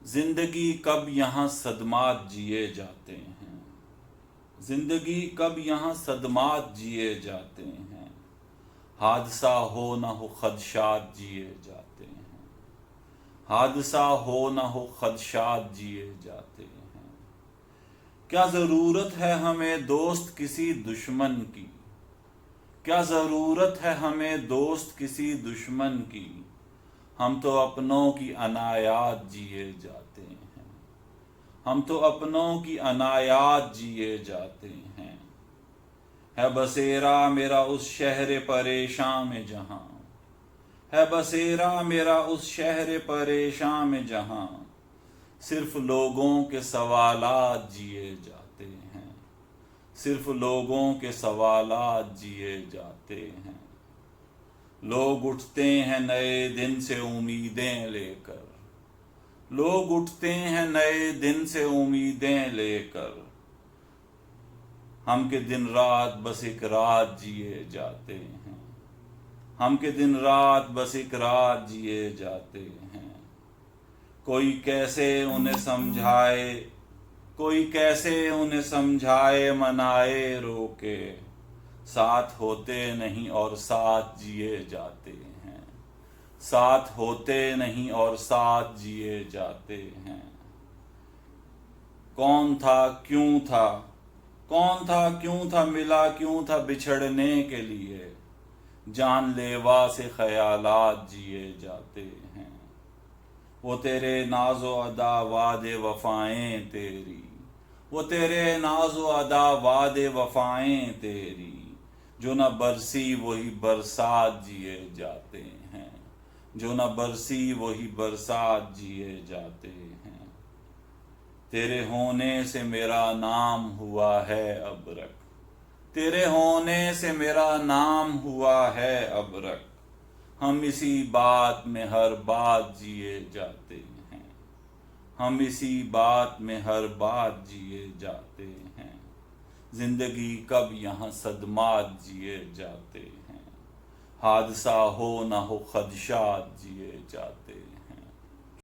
زندگی کب یہاں صدمات جیے جاتے ہیں، زندگی کب یہاں صدمات جیے جاتے ہیں، حادثہ ہو نہ ہو خدشات جیے جاتے ہیں، حادثہ ہو نہ ہو خدشات جیے جاتے ہیں۔ کیا ضرورت ہے ہمیں دوست کسی دشمن کی، کیا ضرورت ہے ہمیں دوست کسی دشمن کی، ہم تو اپنوں کی عنایات جیے جاتے ہیں، ہم تو اپنوں کی عنایات جیے جاتے ہیں۔ ہے بسیرا میرا اس شہر پریشاں میں جہاں، ہے بسیرا میرا اس شہر پریشاں میں جہاں صرف لوگوں کے سوالات جیے جاتے ہیں، صرف لوگوں کے سوالات جیے جاتے ہیں۔ لوگ اٹھتے ہیں نئے دن سے امیدیں لے کر، لوگ اٹھتے ہیں نئے دن سے امیدیں لے کر، ہم کے دن رات بس ایک رات جیے جاتے ہیں، ہم کے دن رات بس ایک رات جیے جاتے ہیں۔ کوئی کیسے انہیں سمجھائے، کوئی کیسے انہیں سمجھائے منائے روکے، ساتھ ہوتے نہیں اور ساتھ جیے جاتے ہیں، ساتھ ہوتے نہیں اور ساتھ جیے جاتے ہیں۔ کون تھا کیوں تھا، کون تھا کیوں تھا، ملا کیوں تھا بچھڑنے کے لیے، جان لیوا سے خیالات جیے جاتے ہیں۔ وہ تیرے ناز و ادا وعد وفائیں تیری، وہ تیرے ناز و ادا وعد وفائیں تیری، جو نہ برسی وہی برسات جیے جاتے ہیں، جو نہ برسی وہی برسات جیے جاتے ہیں۔ تیرے ہونے سے میرا نام ہوا ہے ابرک، تیرے ہونے سے میرا نام ہوا ہے ابرک، ہم اسی بات میں ہر بات جیے جاتے ہیں، ہم اسی بات میں ہر بات جیے جاتے ہیں۔ زندگی کب یہاں صدمات جیے جاتے ہیں، حادثہ ہو نہ ہو خدشات جیے جاتے ہیں۔